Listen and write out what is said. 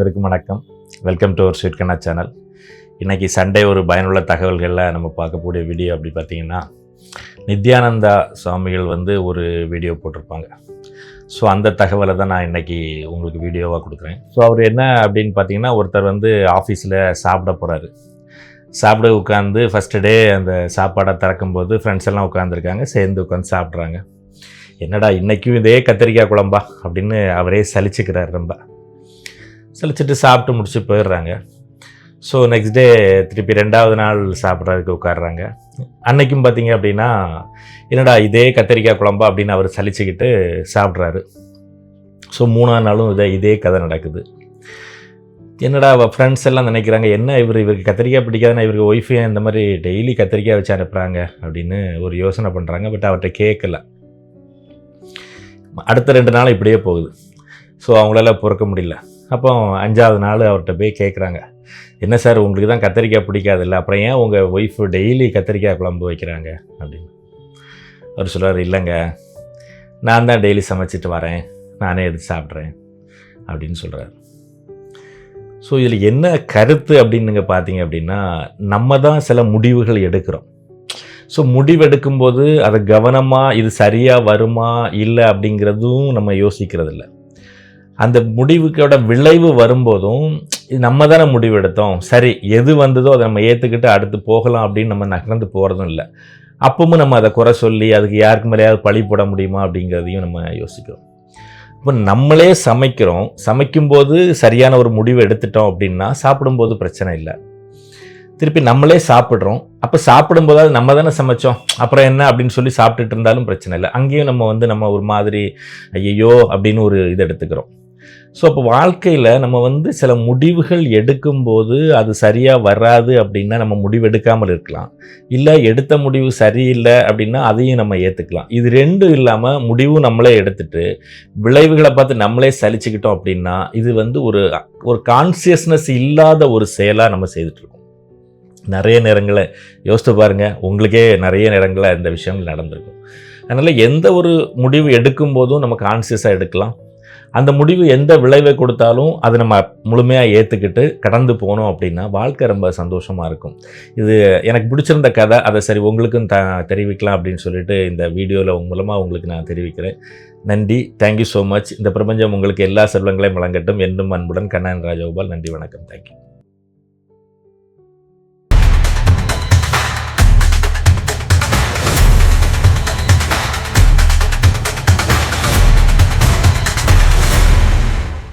அனைவருக்கும் வணக்கம். Welcome to our sweet Kanna channel. இன்றைக்கி சண்டே ஒரு பயனுள்ள தகவல்களில் நம்ம பார்க்கக்கூடிய வீடியோ அப்படி பார்த்திங்கன்னா, நித்யானந்தா சுவாமிகள் ஒரு வீடியோ போட்டிருப்பாங்க. ஸோ அந்த தகவலை தான் நான் இன்றைக்கி உங்களுக்கு வீடியோவாக கொடுக்குறேன். ஸோ அவர் என்ன அப்படின்னு பார்த்தீங்கன்னா, ஒருத்தர் ஆஃபீஸில் சாப்பிட போகிறாரு. சாப்பிட உட்காந்து ஃபஸ்ட்டு டே அந்த சாப்பாடை திறக்கும்போது ஃப்ரெண்ட்ஸ் எல்லாம் உட்காந்துருக்காங்க, சேர்ந்து உட்காந்து சாப்பிட்றாங்க. என்னடா இன்றைக்கும் இதே கத்திரிக்காய் குழம்பா அப்படின்னு அவரே சலிச்சுக்கிறார். ரொம்ப சலிச்சுட்டு சாப்பிட்டு முடிச்சு போயிடுறாங்க. ஸோ நெக்ஸ்ட் டே திருப்பி 2வது நாள் சாப்பிட்றதுக்கு உட்காடுறாங்க. அன்னைக்கும் பார்த்தீங்க அப்படின்னா, என்னடா இதே கத்திரிக்காய் குழம்பா அப்படின்னு அவர் சலிச்சுக்கிட்டு சாப்பிட்றாரு. ஸோ 3ஆவது நாளும் இதே கதை நடக்குது. என்னடா ஃப்ரெண்ட்ஸ் எல்லாம் நினைக்கிறாங்க, என்ன இவருக்கு கத்திரிக்காய் பிடிக்காதுன்னா இவருக்கு ஒய்ஃபையும் இந்த மாதிரி டெய்லி கத்திரிக்காய் வச்சு அனுப்புகிறாங்க அப்படின்னு ஒரு யோசனை பண்ணுறாங்க. பட் அவர்கிட்ட கேட்கல. அடுத்த 2 நாள் இப்படியே போகுது. ஸோ அவங்களால பொறுக்க முடியல. அப்போ 5ஆவது நாள் அவர்கிட்ட போய் கேட்குறாங்க, என்ன சார் உங்களுக்கு தான் கத்திரிக்காய் பிடிக்காதில்ல, அப்புறம் ஏன் உங்கள் ஒய்ஃபு டெய்லி கத்திரிக்காய் குழம்பு வைக்கிறாங்க அப்படின்னு. அவர் சொல்கிறார், இல்லைங்க நான் தான் டெய்லி சமைச்சிட்டு வரேன், நானே எடுத்து சாப்பிட்றேன் அப்படின்னு சொல்கிறார். ஸோ இதில் என்ன கருத்து அப்படின்னு நீங்கள் பார்த்தீங்க அப்படின்னா, நம்ம தான் சில முடிவுகள் எடுக்கிறோம். ஸோ முடிவெடுக்கும்போது அதை கவனமாக இது சரியாக வருமா இல்லை அப்படிங்கிறதும் நம்ம யோசிக்கிறதில்ல. அந்த முடிவுக்கோட விளைவு வரும்போதும் நம்ம தானே முடிவு எடுத்தோம், சரி எது வந்ததோ அதை நம்ம ஏற்றுக்கிட்டு அடுத்து போகலாம் அப்படின்னு நம்ம நகர்ந்து போகிறதும் இல்லை. அப்பவும் நம்ம அதை குறை சொல்லி அதுக்கு யாருக்கு மேலேயாவது பழி போட முடியுமா அப்படிங்கிறதையும் நம்ம யோசிக்கிறோம். இப்போ நம்மளே சமைக்கிறோம், சமைக்கும்போது சரியான ஒரு முடிவு எடுத்துட்டோம் அப்படின்னா சாப்பிடும்போது பிரச்சனை இல்லை. திருப்பி நம்மளே சாப்பிட்றோம், அப்போ சாப்பிடும்போதாவது நம்ம தானே சமைச்சோம், அப்புறம் என்ன அப்படின்னு சொல்லி சாப்பிட்டுட்டு இருந்தாலும் பிரச்சனை இல்லை. அங்கேயும் நம்ம ஒரு மாதிரி ஐயோ அப்படின்னு ஒரு இது எடுத்துக்கிறோம். ஸோ அப்போ வாழ்க்கையில் நம்ம சில முடிவுகள் எடுக்கும்போது அது சரியாக வராது அப்படின்னா நம்ம முடிவு எடுக்காமல் இருக்கலாம். இல்லை எடுத்த முடிவு சரியில்லை அப்படின்னா அதையும் நம்ம ஏற்றுக்கலாம். இது ரெண்டும் இல்லாமல் முடிவும் நம்மளே எடுத்துட்டு விளைவுகளை பார்த்து நம்மளே சலிச்சுக்கிட்டோம் அப்படின்னா இது ஒரு கான்சியஸ்னஸ் இல்லாத ஒரு செயலாக நம்ம செய்துட்ருக்கோம். நிறைய நேரங்களை யோசித்து பாருங்கள், உங்களுக்கே நிறைய நேரங்களில் இந்த விஷயங்கள் நடந்திருக்கும். அதனால் எந்த ஒரு முடிவு எடுக்கும்போதும் நம்ம கான்சியஸாக எடுக்கலாம். அந்த முடிவு எந்த விளைவை கொடுத்தாலும் அதை நம்ம முழுமையாக ஏற்றுக்கிட்டு கடந்து போனோம் அப்படின்னா வாழ்க்கை ரொம்ப சந்தோஷமாக இருக்கும். இது எனக்கு பிடிச்சிருந்த கதை, அதை சரி உங்களுக்கும் தெரிவிக்கலாம் அப்படின்னு சொல்லிட்டு இந்த வீடியோவில் மூலமாக உங்களுக்கு நான் தெரிவிக்கிறேன். நன்றி, தேங்க்யூ ஸோ மச். இந்த பிரபஞ்சம் உங்களுக்கு எல்லா செல்வங்களையும் வழங்கட்டும். என்றும் அன்புடன் கண்ணன் ராஜகோபால். நன்றி, வணக்கம், தேங்க்யூ.